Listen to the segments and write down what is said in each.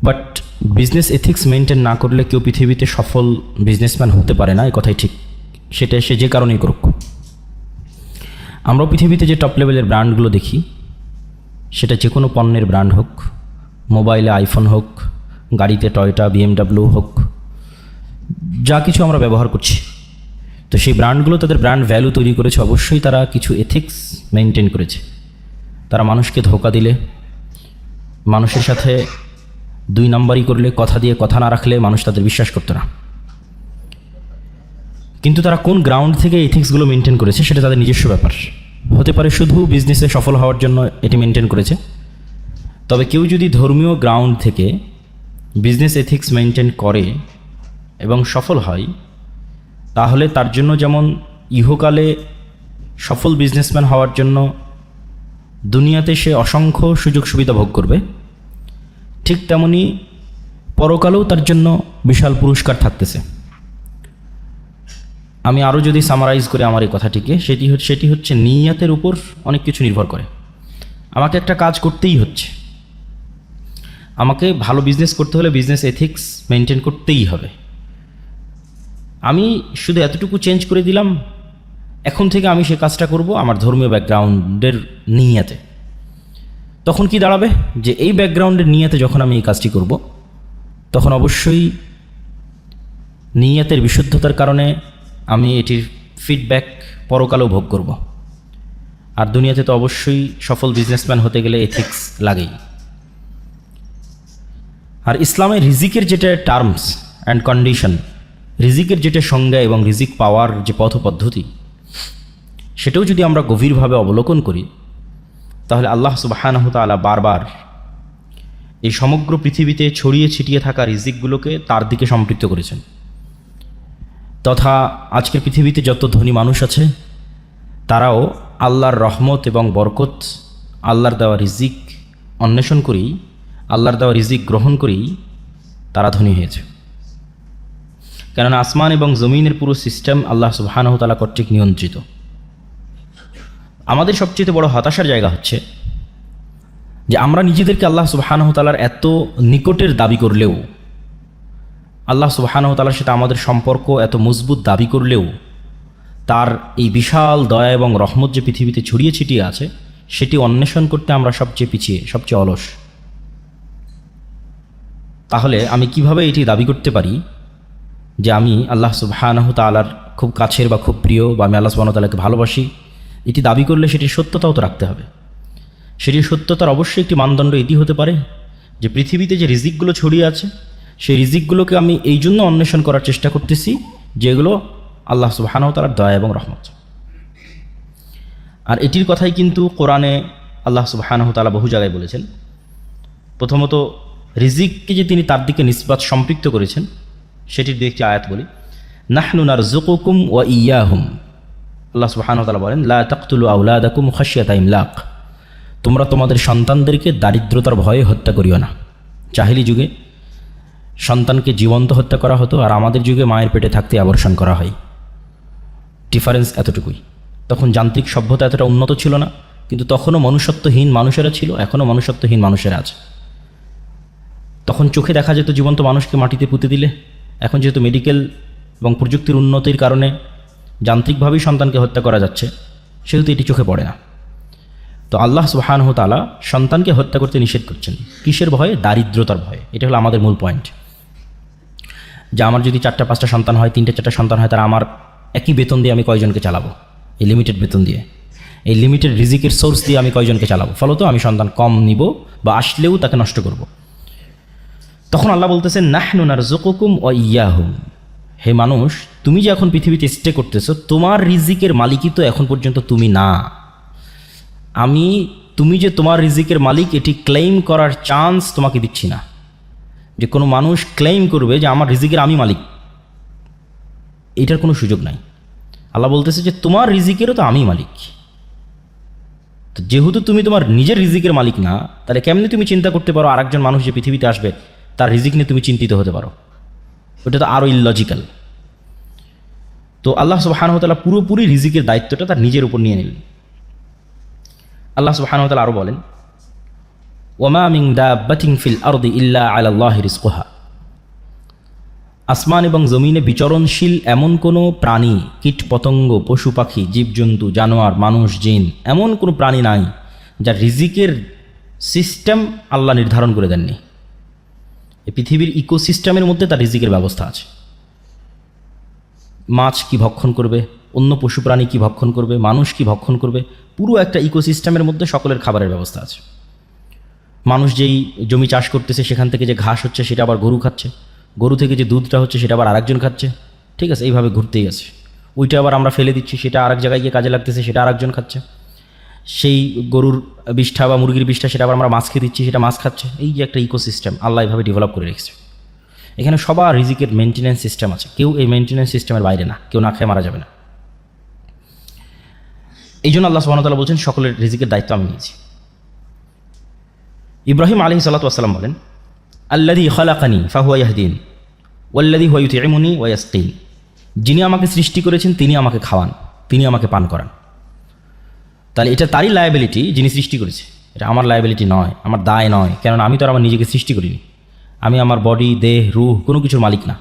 But business ethics maintain না করলে কেউ পৃথিবীতে সফল বিজনেসম্যান হতে পারে না, এই কথাই ঠিক। সেটা সে যে কারণেই করুক। আমরা পৃথিবীতে যে টপ লেভেলের ব্র্যান্ডগুলো দেখি, সেটা যে কোনো পণ্যের ব্র্যান্ড হোক, মোবাইলে আইফোন হোক, গাড়িতে টয়োটা BMW হোক, যা কিছু আমরা ব্যবহার করছি, তো সেই ব্র্যান্ডগুলো তাদের ব্র্যান্ড ভ্যালু তৈরি করেছে, অবশ্যই তারা কিছু এথিক্স মেনটেন করেছে। তারা মানুষকে ধোঁকা দিলে, মানুষের সাথে দুই নাম্বারই করলে, কথা দিয়ে কথা না রাখলে মানুষ তাদের বিশ্বাস করতো না। কিন্তু তারা কোন গ্রাউন্ড থেকে এথিক্সগুলো মেনটেন করেছে সেটা তাদের নিজস্ব ব্যাপার। হতে পারে শুধু বিজনেসে সফল হওয়ার জন্য এটি মেনটেন করেছে, তবে কেউ যদি ধর্মীয় গ্রাউন্ড থেকে বিজনেস এথিক্স মেনটেন করে এবং সফল হয়, তাহলে তার জন্য যেমন ইহকালে সফল বিজনেসম্যান হওয়ার জন্য দুনিয়াতে সে অসংখ্য সুযোগ সুবিধা ভোগ করবে, ঠিক তেমনি পরকালেও তার জন্য বিশাল পুরস্কার থাকতেছে। আমি আরও যদি সামারাইজ করি আমার এই কথাটিকে, সেটি হচ্ছে নিয়তের উপর অনেক কিছু নির্ভর করে। আমাকে একটা কাজ করতেই হচ্ছে, আমাকে ভালো বিজনেস করতে হলে বিজনেস এথিক্স মেনটেন করতেই হবে। আমি শুধু এতটুকু চেঞ্জ করে দিলাম, এখন থেকে আমি সে কাজটা করব আমার ধর্মীয় ব্যাকগ্রাউন্ডের নিয়তে। তখন কি দাঁড়াবে যে এই ব্যাকগ্রাউন্ডের নিয়তে যখন আমি এই কাজটি করব, তখন অবশ্যই নিয়তের বিশুদ্ধতার কারণে আমি এটির ফিডব্যাক পরকালেও ভোগ করব। আর দুনিয়াতে তো অবশ্যই সফল বিজনেসম্যান হতে গেলে এথিক্স লাগেই। আর ইসলামের রিজিকের যেটা টার্মস অ্যান্ড কন্ডিশন, রিজিকের যেটা সংজ্ঞা এবং রিজিক পাওয়ার যে পথ পদ্ধতি, সেটাও যদি আমরা গভীরভাবে অবলোকন করি, তাহলে আল্লাহ সুবহানাহু তাআলা বারবার এই সমগ্র পৃথিবীতে ছড়িয়ে ছিটিয়ে থাকা রিজিকগুলোকে তার দিকে সম্পৃক্ত করেছেন। তথা আজকের পৃথিবীতে যত ধনী মানুষ আছে, তারাও আল্লাহর রহমত এবং বরকত, আল্লাহর দেওয়া রিজিক অন্বেষণ করেই, আল্লাহর দেওয়া রিজিক গ্রহণ করেই তারা ধনী হয়েছে। কেননা আসমান এবং জমিনের পুরো সিস্টেম আল্লাহ সুবহানাহু তাআলা কর্তৃক নিয়ন্ত্রিত। আমাদের সবচেয়ে বড় হতাশার জায়গা হচ্ছে যে আমরা নিজেদেরকে আল্লাহ সুবহানাহু তাআলার এত নিকটের দাবি করলেও, আল্লাহ সুবহানাহু তাআলার সাথে আমাদের সম্পর্ক এত মজবুত দাবি করলেও, তার এই বিশাল দয়া এবং রহমত যে পৃথিবীতে ছড়িয়ে ছিটিয়ে আছে, সেটি অন্বেষণ করতে আমরা সবচেয়ে পিছিয়ে, সবচেয়ে অলস। তাহলে আমি কিভাবে এটি দাবি করতে পারি যে আমি আল্লাহ সুবহানাহু তাআলার খুব কাছের বা খুব প্রিয়, বা আমি আল্লাহ সুবহানাহু তাআলাকে ভালোবাসি? এটি দাবি করলে সেটির সত্যতাও তো রাখতে হবে। সেটির সত্যতার অবশ্যই একটি মানদণ্ড এটি হতে পারে যে পৃথিবীতে যে রিজিকগুলো ছড়িয়ে আছে, সেই রিজিকগুলোকে আমি এই জন্য অন্বেষণ করার চেষ্টা করতেছি যেগুলো আল্লাহ সুবহানাহু তাআলার দয়া এবং রহমত। আর এটির কথাই কিন্তু কোরআনে আল্লাহ সুবহানাহু তাআলা বহু জায়গায় বলেছেন। প্রথমত রিজিককে যে তিনি তার দিকে নিসবাত সম্পৃক্ত করেছেন, সেটির দিয়ে একটি আয়াত বলি, নাহনু নারযুকুকুম ওয়া ইয়্যাহুম। আল্লাহ সুবহানাহু ওয়া তাআলা বলেন, লা তাকতুলু আওলাদাকুম খাশিয়াতা ইমলাক। তোমরা তোমাদের সন্তানদেরকে দারিদ্রতার ভয়ে হত্যা করিও না। জাহিলি যুগে সন্তানকে জীবন্ত হত্যা করা হতো, আর আমাদের যুগে মায়ের পেটে থাকতে আবর্ষণ করা হয়। ডিফারেন্স এতটুকুই। তখন যান্ত্রিক সভ্যতা এতটা উন্নত ছিল না, কিন্তু তখনও মনুষ্যত্বহীন মানুষেরা ছিল, এখনও মনুষ্যত্বহীন মানুষেরা আছে। তখন চোখে দেখা যেত জীবন্ত মানুষকে মাটিতে পুঁতে দিলে। এখন যেহেতু মেডিকেল এবং প্রযুক্তির উন্নতির কারণে যান্ত্রিকভাবেই সন্তানকে হত্যা করা যাচ্ছে, সেহেতু এটি চোখে পড়ে না। তো আল্লাহ সুবহানাহু তাআলা সন্তানকে হত্যা করতে নিষেধ করছেন। কিসের ভয়ে? দারিদ্রতার ভয়ে। এটা হলো আমাদের মূল পয়েন্ট। যে আমার যদি 4-5টা সন্তান হয়, 3-4টা সন্তান হয়, তারা আমার একই বেতন দিয়ে আমি কয়জনকে চালাবো? এই লিমিটেড বেতন দিয়ে, এই লিমিটেড রিজিকের সোর্স দিয়ে আমি কয়জনকে চালাবো? ফলত আমি সন্তান কম নিব, বা আসলেও তাকে নষ্ট করব। তখন আল্লাহ বলতেছেন, নাহনু নারযুকুকুম ওয়া ইয়্যাহুম। হে মানুষ, তুমি যে এখন পৃথিবীতে স্টে করতেছো, তোমার রিজিকের মালিকই তো এখন পর্যন্ত তুমি না। তুমি যে তোমার রিজিকের মালিক, এটি ক্লেইম করার চান্স তোমাকে দিচ্ছি না। যে কোনো মানুষ ক্লেইম করবে যে আমার রিজিকের আমি মালিক, এটার কোনো সুযোগ নাই। আল্লাহ বলতেছে যে তোমার রিজিকেরও তো আমি মালিক। তো যেহেতু তুমি তোমার নিজের রিজিকের মালিক না, তাহলে কেমনি তুমি চিন্তা করতে পারো আরেকজন মানুষ যে পৃথিবীতে আসবে তার রিজিক নিয়ে তুমি চিন্তিত হতে পারো? ওটা তো আরও ইললজিক্যাল। তো আল্লাহ সুবহানাহু ওয়া তাআলা পুরোপুরি রিজিকের দায়িত্বটা তার নিজের উপর নিয়ে নিলেন। আল্লাহ সুবহানাহু ওয়া তাআলা আরও বলেন, ওমা মিন দাব্বাতিন ফিল আরদি ইল্লা আলাল্লাহি রিজকুহা। আসমান এবং জমিনে বিচরণশীল এমন কোনো প্রাণী, কীট পতঙ্গ, পশু পাখি, জীবজন্তু, জানোয়ার, মানুষ, জিন, এমন কোনো প্রাণী নাই যার রিজিকের সিস্টেম আল্লাহ নির্ধারণ করে দেননি। এই পৃথিবীর ইকোসিস্টেমের মধ্যে তার রিজিকের ব্যবস্থা আছে। মাছ কি ভক্ষণ করবে, অন্য পশু প্রাণী কি ভক্ষণ করবে, মানুষ কি ভক্ষণ করবে, পুরো একটা ইকোসিস্টেমের মধ্যে সকলের খাবারের ব্যবস্থা আছে। মানুষ যেই জমি চাষ করতেছে সেখান থেকে যে ঘাস হচ্ছে সেটা আবার গরু খাচ্ছে, গরু থেকে যে দুধটা হচ্ছে সেটা আবার আরেকজন খাচ্ছে, ঠিক আছে, এইভাবে ঘুরতেই আছে। ওইটা আবার আমরা ফেলে দিচ্ছি, সেটা আরেক জায়গায় গিয়ে কাজে লাগতেছে, সেটা আরেকজন খাচ্ছে। সেই গরুর বিষ্ঠা বা মুরগির বিষ্ঠা সেটা আবার আমরা মাছকে দিচ্ছি, সেটা মাছ খাচ্ছে। এই যে একটা ইকোসিস্টেম আল্লাহ এইভাবে ডেভেলপ করে রেখেছে। এখানে সবার রিজিকের মেনটেন্যান্স সিস্টেম আছে, কেউ এই মেনটেন্যান্স সিস্টেমের বাইরে না, কেউ না খেয়ে মারা যাবে না। এই জন্য আল্লাহ সুবহানাহু ওয়া তাআলা বলছেন সকলের রিজিকের দায়িত্ব আমি নিয়েছি। ইব্রাহিম আলাইহিস সালাতু ওয়াস সালাম বলেন, আল্লাযী খালাকানি ফাহুয়া ইয়াহদিন ওয়াল্লাযী হুয়া ইউতঈমুনি ওয়া ইয়াসকিন। যিনি আমাকে সৃষ্টি করেছেন তিনি আমাকে খাওয়ান, তিনি আমাকে পান করান। তাহলে এটা তারই লায়াবিলিটি যিনি সৃষ্টি করেছে, এটা আমার লায়াবিলিটি নয়, আমার দায় নয়, কেননা আমি তো আর আমার নিজেকে সৃষ্টি করিনি। আমি আমার বডি, দেহ, রুহ কোনো কিছুর মালিক না।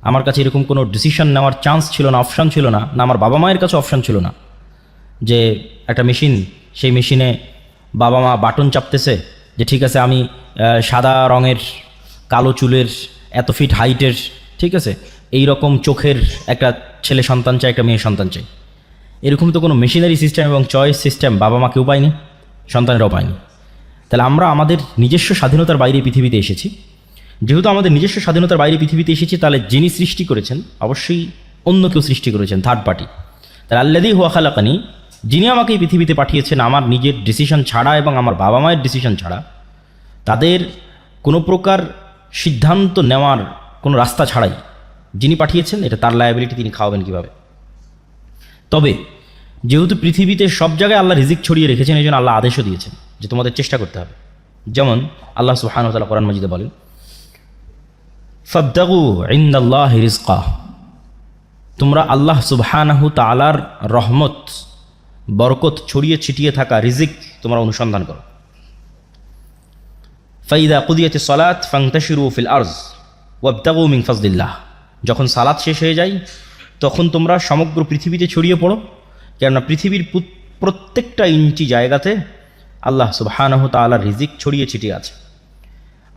আমার কাছে এরকম কোনো ডিসিশন নেওয়ার চান্স ছিল না, অপশান ছিল না, না আমার বাবা মায়ের কাছে অপশান ছিল না যে একটা মেশিন, সেই মেশিনে বাবা মা বাটন চাপতেছে যে ঠিক আছে আমি সাদা রঙের, কালো চুলের, এত ফিট হাইটের, ঠিক আছে, এই রকম চোখের একটা ছেলে সন্তান চাই, একটা মেয়ে সন্তান চাই। এরকম তো কোনো মেশিনারি সিস্টেম এবং চয়েস সিস্টেম বাবা মা কেউ পায়নি, সন্তানেরাও পায়নি। তাহলে আমরা আমাদের নিজস্ব স্বাধীনতার বাইরে পৃথিবীতে এসেছি। যেহেতু আমাদের নিজস্ব স্বাধীনতার বাইরে পৃথিবীতে এসেছি, তাহলে যিনি সৃষ্টি করেছেন অবশ্যই অন্য কেউ সৃষ্টি করেছেন, থার্ড পার্টি। তাহলে আল্লাযী হুয়া খালাকানি, যিনি আমাকে এই পৃথিবীতে পাঠিয়েছেন আমার নিজের ডিসিশন ছাড়া এবং আমার বাবা মায়ের ডিসিশন ছাড়া, তাদের কোনো প্রকার সিদ্ধান্ত নেওয়ার কোনো রাস্তা ছাড়াই যিনি পাঠিয়েছেন, এটা তার লায়াবিলিটি, তিনি খাওয়াবেন কীভাবে। তবে যেহেতু পৃথিবীতে সব জায়গায় আল্লাহ রিজিক ছড়িয়ে রেখেছেন, এই জন্য আল্লাহ আদেশও দিয়েছেন যে তোমাদের চেষ্টা করতে হবে। যেমন আল্লাহ সুবহানাহু ওয়া তাআলা কোরআন মাজিদে বলেন, ফাবতাগু ইনদাল্লাহি রিজকা, তোমরা আল্লাহ সুবহানাহু তাআলার রহমত, বরকত ছড়িয়ে ছিটিয়ে থাকা রিজিক তোমরা অনুসন্ধান করো। ফাইদা কুদিয়াতিস সালাত ফান্তাশিরু ফিল আরজ ওয়াবতাগু মিন ফাজলিল্লাহ, যখন সালাত শেষ হয়ে যায় তখন তোমরা সমগ্র পৃথিবীতে ছড়িয়ে পড়ো, কেননা পৃথিবীর প্রত্যেকটা ইঞ্চি জায়গাতে আল্লাহ সুবহানাহু তাআলার রিজিক ছড়িয়ে ছিটিয়ে আছে।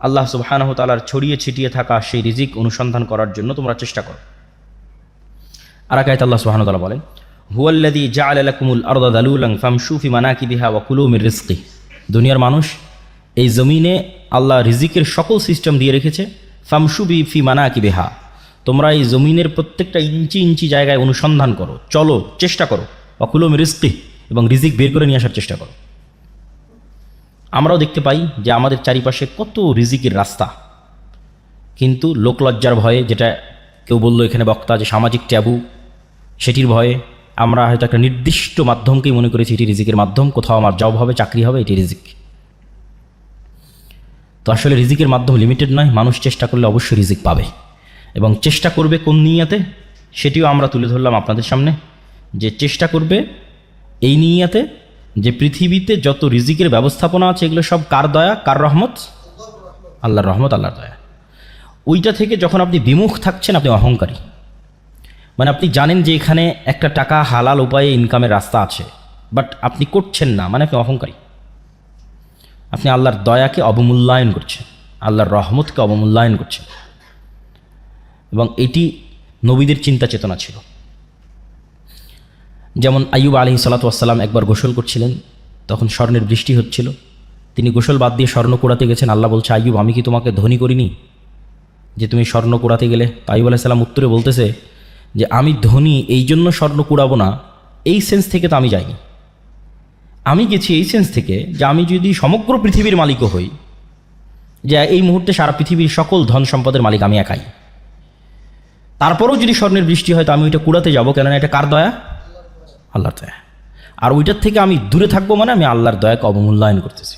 আল্লাহ সুবহানাহু তাআলার ছড়িয়ে ছিটিয়ে থাকা সেই রিজিক অনুসন্ধান করার জন্য তোমরা চেষ্টা করো। আর এক আয়াতে আল্লাহ সুবহানাহু তাআলা বলেন, হুয়াল্লাযী জাআলা লাকুমুল আরদা যালুলান ফামশু ফি মানাকিবিহা ওয়া কুলু মির রিজকিহি। দুনিয়ার মানুষ, এই জমিনে আল্লাহ রিজিকের সকল সিস্টেম দিয়ে রেখেছে। ফামশু ফি মানাকিবিহা, তোমরা এই জমিনের প্রত্যেকটা ইঞ্চি ইঞ্চি জায়গায় অনুসন্ধান করো, চলো, চেষ্টা করো। ওয়া কুলু মির রিজকিহি, এবং রিজিক বের করে নিয়ে আসার চেষ্টা করো। আমরাও দেখতে পাই যে আমাদের চারিপাশে কত রিজিকের রাস্তা, কিন্তু লোকলজ্জার ভয়ে, যেটা কেউ বললো এখানে বক্তা যে সামাজিক ট্যাবু, সেটির ভয়ে আমরা হয়তো একটা নির্দিষ্ট মাধ্যমকেই মনে করেছি এটি রিজিকের মাধ্যম, কোথাও আমার জব হবে, চাকরি হবে, এটি রিজিক। তো আসলে রিজিকের মাধ্যম লিমিটেড নয়, মানুষ চেষ্টা করলে অবশ্যই রিজিক পাবে, এবং চেষ্টা করবে কোন নিয়াতে সেটিও আমরা তুলে ধরলাম আপনাদের সামনে, যে চেষ্টা করবে এই নিয়াতে যে পৃথিবীতে যত রিজিকের ব্যবস্থাপনা আছে এগুলো সব কার দয়া, কার রহমত? আল্লাহর রহমত, আল্লাহর দয়া। ওইটা থেকে যখন আপনি বিমুখ থাকছেন, আপনি অহংকারী। মানে আপনি জানেন যে এখানে একটা টাকা হালাল উপায়ে ইনকামের রাস্তা আছে, বাট আপনি করছেন না, মানে আপনি অহংকারী। আপনি আল্লাহর দয়াকে অবমূল্যায়ন করছেন, আল্লাহর রহমতকে অবমূল্যায়ন করছেন। এবং এটি নবীদের চিন্তা চেতনা ছিল। যেমন আইয়ুব আলাইহিস সালাতু ওয়াস সালাম একবার গোসল করছিলেন, তখন স্বর্ণের বৃষ্টি হচ্ছিল। তিনি গোসল বাদ দিয়ে স্বর্ণ কুড়াতে গেছেন। আল্লাহ বলছে, আইয়ুব, আমি কি তোমাকে ধনী করিনি যে তুমি স্বর্ণ কুড়াতে গেলে? তো আইয়ুব আলাইহিস সালাম উত্তরে বলতেছে যে আমি ধনী এই জন্য স্বর্ণ কুড়াবো না, এই সেন্স থেকে তো আমি যাইনি। আমি গেছি এই সেন্স থেকে যে আমি যদি সমগ্র পৃথিবীর মালিকও হই, যে এই মুহূর্তে সারা পৃথিবীর সকল ধন সম্পদের মালিক আমি একাই, তারপরেও যদি স্বর্ণের বৃষ্টি হয় তো আমি ওইটা কুড়াতে যাবো, কেননা এটা কার দয়া? আল্লাহর দয়া। আর ওইটার থেকে আমি দূরে থাকবো, মানে আমি আল্লাহর দয়াকে অবমূল্যায়ন করতেছি।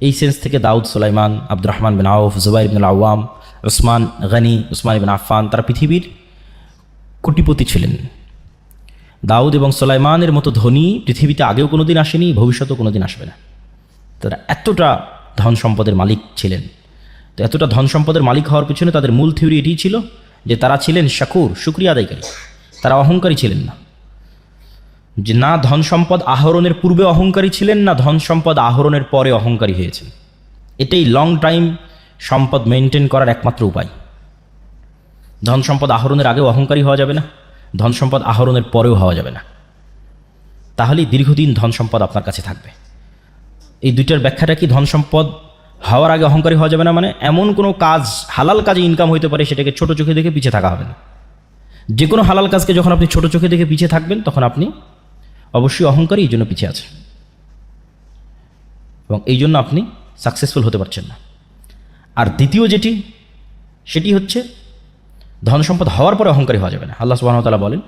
এই সেন্স থেকে দাউদ, সুলাইমান, আব্দুর রহমান বিন আউফ, জুবাইর ইবনুল আওয়াম, উসমান গনি, উসমান ইবন আফফান, তারা পৃথিবীর কোটিপতি ছিলেন। দাউদ এবং সুলাইমানের মতো ধনী পৃথিবীতে আগেও কোনোদিন আসেনি, ভবিষ্যতেও কোনোদিন আসবে না। তারা এতটা ধন সম্পদের মালিক ছিলেন। তো এতটা ধন সম্পদের মালিক হওয়ার পিছনে তাদের মূল থিওরি এটিই ছিল যে তারা ছিলেন শাকুর, শুকরিয়া আদায়কারী। তারা অহংকারী ছিলেন না, যে না ধন সম্পদ আহরণের পূর্বে অহংকারী ছিলেন, না ধন সম্পদ আহরণের পরে অহংকারী হয়েছেন। এটাই লং টাইম সম্পদ মেনটেন করার একমাত্র উপায়। ধন সম্পদ আহরণের আগেও অহংকারী হওয়া যাবে না, ধন সম্পদ আহরণের পরেও হওয়া যাবে না। তাহলেই দীর্ঘদিন ধন সম্পদ আপনার কাছে থাকবে। এই দুইটার ব্যাখ্যাটা কি? ধন সম্পদ হওয়ার আগে অহংকারী হওয়া যাবে না মানে এমন কোনো কাজ, হালাল কাজে ইনকাম হইতে পারে, সেটাকে ছোট চোখে দেখে পিছিয়ে থাকা হবে না। যে কোনো হালাল কাজকে যখন আপনি ছোট চোখে দেখে পিছিয়ে থাকবেন, তখন আপনি অবশ্যই অহংকারী, এই জন্য পিছিয়ে আছেন এবং এই জন্য আপনি সাকসেসফুল হতে পারছেন না। আর দ্বিতীয় যেটি, সেটি হচ্ছে ধন সম্পদ হওয়ার পরে অহংকারী হওয়া যাবে না। আল্লাহ সুবহানাহু ওয়া তাআলা বলেন,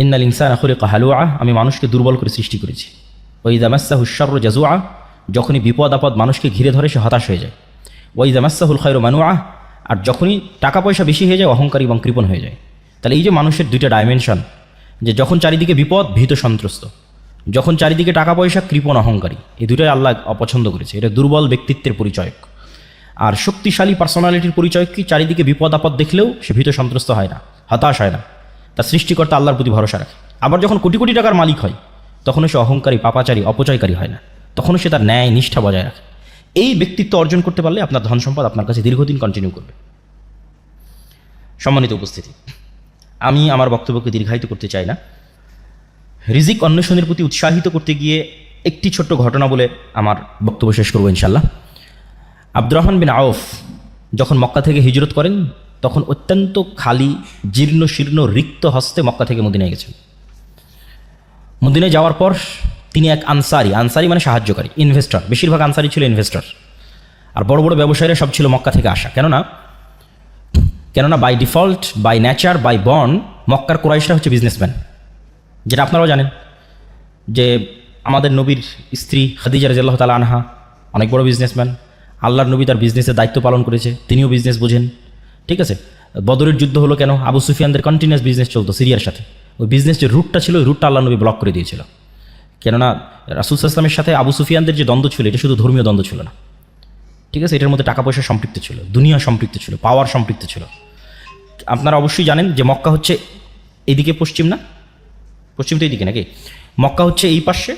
ইন্নাল ইনসানা খুলিকা হালুআ, আমি মানুষকে দুর্বল করে সৃষ্টি করেছি। ওয়া ইযা মাসসাহুশ শাররু জাজুআ, যখনই বিপদ আপদ মানুষকে ঘিরে ধরে সে হতাশ হয়ে যায়। ওয়া ইযা মাসসাহুল খায়রু মানুআ, আর যখনই টাকা পয়সা বেশি হয়ে যায় অহংকারী এবং কৃপণ হয়ে যায়। তাহলে এই যে মানুষের দুইটা ডাইমেনশন, যে যখন চারিদিকে বিপদ ভীত সন্ত্রস্ত, যখন চারিদিকে টাকা পয়সা কৃপণ অহংকারী, এই দুটোই আল্লাহ অপছন্দ করেছে। এটা দুর্বল ব্যক্তিত্বের পরিচয়ক। আর শক্তিশালী পার্সোনালিটির পরিচয় কি? চারিদিকে বিপদ আপদ দেখলেও সে ভীত সন্ত্রস্ত হয় না, হতাশ হয় না, তার সৃষ্টিকর্তা আল্লাহর প্রতি ভরসা রাখে। আবার যখন কোটি কোটি টাকার মালিক হয়, তখনও সে অহংকারী, পাপাচারী, অপচয়কারী হয় না, তখনও সে তার ন্যায় নিষ্ঠা বজায় রাখে। এই ব্যক্তিত্ব অর্জন করতে পারলে আপনার ধন সম্পদ আপনার কাছে দীর্ঘদিন কন্টিনিউ করবে। সম্মানিত উপস্থিতি, আমি আমার বক্তব্যকে দীর্ঘায়িত করতে চাই না। রিজিক অন্বেষণের প্রতি উৎসাহিত করতে গিয়ে একটি ছোট্ট ঘটনা বলে আমার বক্তব্য শেষ করবো ইনশাল্লাহ। আব্দুর রহমান বিন আউফ যখন মক্কা থেকে হিজরত করেন, তখন অত্যন্ত খালি, জীর্ণ শীর্ণ, রিক্ত হস্তে মক্কা থেকে মদিনায় গেছেন। মদিনায় যাওয়ার পর তিনি এক আনসারি মানে সাহায্যকারী, ইনভেস্টর, বেশিরভাগ আনসারি ছিল ইনভেস্টর। আর বড় বড় ব্যবসায়ীরা সব ছিল মক্কা থেকে আসা। কেননা by default, by nature, by born মক্কার কুরাইশরা হচ্ছে বিজনেসম্যান, যেটা আপনারাও জানেন যে আমাদের নবীর স্ত্রী খাদিজা রাদিয়াল্লাহু তাআলা আনহা অনেক বড় বিজনেসম্যান। আল্লাহর নবী তার বিজনেসের দায়িত্ব পালন করেছে, তিনিও বিজনেস বোঝেন। ঠিক আছে, বদরের যুদ্ধ হলো কেন? আবু সুফিয়ানদের কন্টিনিউয়াস বিজনেস চলতো সিরিয়ার সাথে। ওই বিজনেস যে রুটটা ছিল, ওই রুটটা আল্লাহ নবী ব্লক করে দিয়েছিল। কেননা রাসূল সাল্লাল্লাহু আলাইহি ওয়াসাল্লামের সাথে আবু সুফিয়ানদের যে দ্বন্দ্ব ছিল, এটা শুধু ধর্মীয় দ্বন্দ্ব ছিল না। ঠিক আছে, এটার মধ্যে টাকা পয়সা সম্পৃক্ত ছিল, দুনিয়া সম্পৃক্ত ছিল, পাওয়ার সম্পৃক্ত ছিল। আপনারা অবশ্যই জানেন যে মক্কা হচ্ছে এইদিকে পশ্চিম, না পশ্চিম তো এইদিকে নাকি? মক্কা হচ্ছে এই পাশে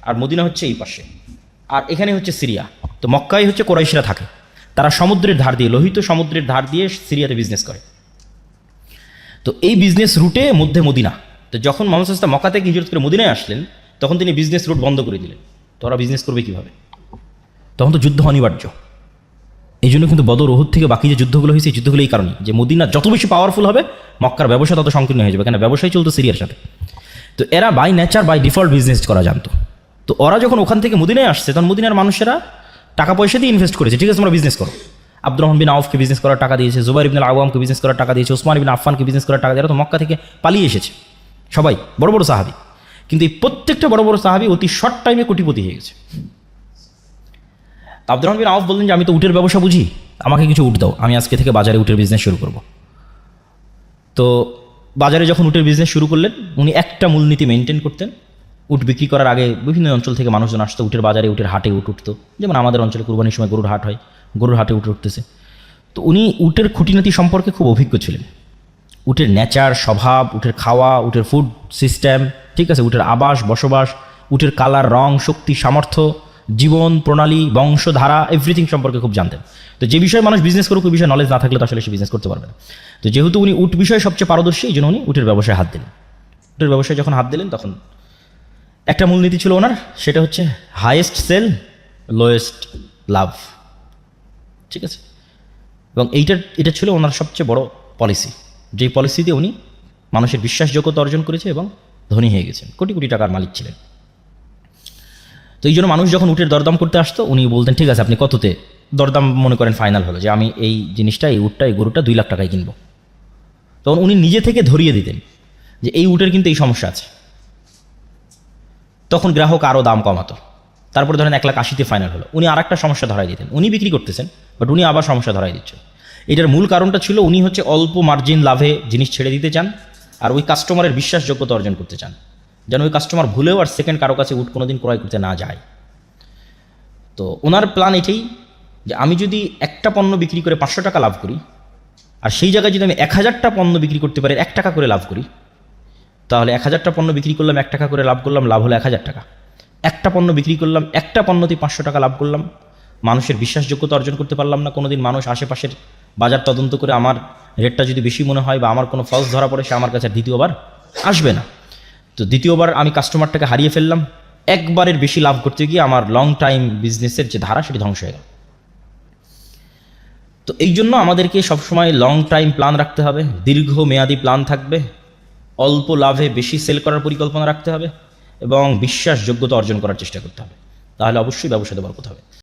আর মদিনা হচ্ছে এই পাশে, আর এখানে হচ্ছে সিরিয়া। তো মক্কায় হচ্ছে কুরাইশরা থাকে, তারা সমুদ্রের ধার দিয়ে, লোহিত সমুদ্রের ধার দিয়ে সিরিয়াতে বিজনেস করে। তো এই বিজনেস রুটে মধ্যে মদিনা। তো যখন মুহাম্মদ সাল্লাল্লাহু আলাইহি ওয়াসাল্লাম মক্কা থেকে হিজরত করে মদিনায় আসলেন, তখন তিনি বিজনেস রুট বন্ধ করে দিলেন। তো ওরা বিজনেস করবে কীভাবে? তখন তো যুদ্ধ অনিবার্য। এই জন্য কিন্তু বদর, উহুদ থেকে বাকি যে যুদ্ধগুলো হয়েছে, এই যুদ্ধগুলো এই কারণে যে মদিনা যত বেশি পাওয়ারফুল হবে, মক্কার ব্যবসা তত সংকীর্ণ হয়ে যাবে, কেন ব্যবসায় চলতো সিরিয়ার সাথে। তো এরা by nature, by default business করা জানতো। তো ওরা যখন ওখান থেকে মদিনায় আসছে, তখন মদিনার মানুষেরা টাকা পয়সা দিয়ে ইনভেস্ট করেছে। ঠিক আছে, তোমরা বিজনেস করো। আব্দুর রহমান বিন আউফকে বিজনেস করার টাকা দিয়েছে, জুবাইর ইবনে আওয়ামকে বিজনেস করার টাকা দিয়েছে, ওসমান ইবনে আফফানকে বিজনেস করার টাকা দিয়ে, তো মক্কা থেকে পালিয়ে এসেছে সবাই, বড় বড় সাহাবী। কিন্তু এই প্রত্যেকটা বড় বড় সাহাবী অতি শর্ট টাইমে কোটিপতি হয়ে গেছে। আব্দুর রহমান বিন আউফ বললেন যে আমি তো উটের ব্যবসা বুঝি, আমাকে কিছু উট দাও, আমি আজকে থেকে বাজারে উটের বিজনেস শুরু করব। তো বাজারে যখন উটের বিজনেস শুরু করলেন, উনি একটা মূলনীতি মেনটেন করতেন। উট বিক্রি করার আগে বিভিন্ন অঞ্চল থেকে মানুষজন আসতো, উটের বাজারে, উটের হাটে উট উঠতো। যেমন আমাদের অঞ্চলে কুরবানির সময় গরুর হাট হয়, গরুর হাটে উট উঠতেছে। তো উনি উটের খুঁটিনাটি সম্পর্কে খুব অভিজ্ঞ ছিলেন। উটের নেচার, স্বভাব, উটের খাওয়া, উটের ফুড সিস্টেম, ঠিক আছে, উটের আবাস বসবাস, উটের কালার, রং, শক্তি, সামর্থ্য, জীবন প্রণালী, বংশধারা, এভরিথিং সম্পর্কে খুব জানতেন। তো যে বিষয়ে মানুষ বিজনেস করুক, ওই বিষয়ে নলেজ না থাকলে তো আসলে সে বিজনেস করতে পারবে না। তো যেহেতু উনি উট বিষয়ে সবচেয়ে পারদর্শী, এই জন্য উনি উটের ব্যবসায় হাত দিলেন। উটের ব্যবসায় যখন হাত দিলেন, তখন একটা মূলনীতি ছিল ওনার, সেটা হচ্ছে হাইয়েস্ট সেল, লোয়েস্ট লাভ। ঠিক আছে, এবং এটা ছিল ওনার সবচেয়ে বড় পলিসি, যেই পলিসি দিয়ে উনি মানুষের বিশ্বাসযোগ্যতা অর্জন করেছে এবং ধনী হয়ে গেছেন, কোটি কোটি টাকার মালিক ছিলেন। তো এই জন্য মানুষ যখন উটের দরদাম করতে আসতো, উনি বলতেন ঠিক আছে, আপনি কততে দরদাম মনে করেন ফাইনাল হলো, যে আমি এই জিনিসটা, এই উটটা, এই গরুটা 2 লাখ টাকায় কিনবো। তখন উনি নিজে থেকে ধরিয়ে দিতেন যে এই উটের কিন্তু এই সমস্যা আছে। তখন গ্রাহক আরও দাম কমাতো। তারপরে ধরেন 1,80,000-তে ফাইনাল হলো, উনি আর একটা সমস্যা ধরাই দিতেন। উনি বিক্রি করতেছেন, বাট উনি আবার সমস্যা ধরাই দিচ্ছেন। এটার মূল কারণটা ছিল উনি হচ্ছে অল্প মার্জিন লাভে জিনিস ছেড়ে দিতে চান, আর ওই কাস্টমারের বিশ্বাসযোগ্যতা অর্জন করতে চান, যেন ওই কাস্টমার ভুলেও আর সেকেন্ড কারো কাছে উট কোনোদিন ক্রয় করতে না যায়। তো ওনার প্ল্যান এটাই যে আমি যদি একটা পণ্য বিক্রি করে 500 টাকা লাভ করি, আর সেই জায়গায় যদি আমি 1000টা পণ্য বিক্রি করতে পারি 1 টাকা করে লাভ করি, তাহলে 1000টা পণ্য বিক্রি করলাম 1 টাকা করে লাভ করলাম, লাভ হলো 1000 টাকা। একটা পণ্য বিক্রি করলাম, একটা পণ্যতেই 500 টাকা লাভ করলাম, মানুষের বিশ্বাসযোগ্যতা অর্জন করতে পারলাম না। কোনোদিন মানুষ আশেপাশের বাজার তদন্ত করে আমার রেটটা যদি বেশি মনে হয় বা আমার কোনো ফলস ধরা পড়ে, সে আমার কাছে আর দ্বিতীয়বার আসবে না। তো দ্বিতীয়বার আমি কাস্টমারটাকে হারিয়ে ফেললাম, একবারের বেশি লাভ করতে গিয়ে আমার লং টাইম বিজনেসের যে ধারা সেটি ধ্বংস হয়ে গেল। তো এই জন্য আমাদেরকে সবসময় লং টাইম প্ল্যান রাখতে হবে, দীর্ঘমেয়াদী প্ল্যান থাকবে, অল্প লাভে বেশি সেল করার পরিকল্পনা রাখতে হবে এবং বিশ্বাসযোগ্যতা অর্জন করার চেষ্টা করতে হবে। তাহলে অবশ্যই ব্যবসাতে বরকত হবে।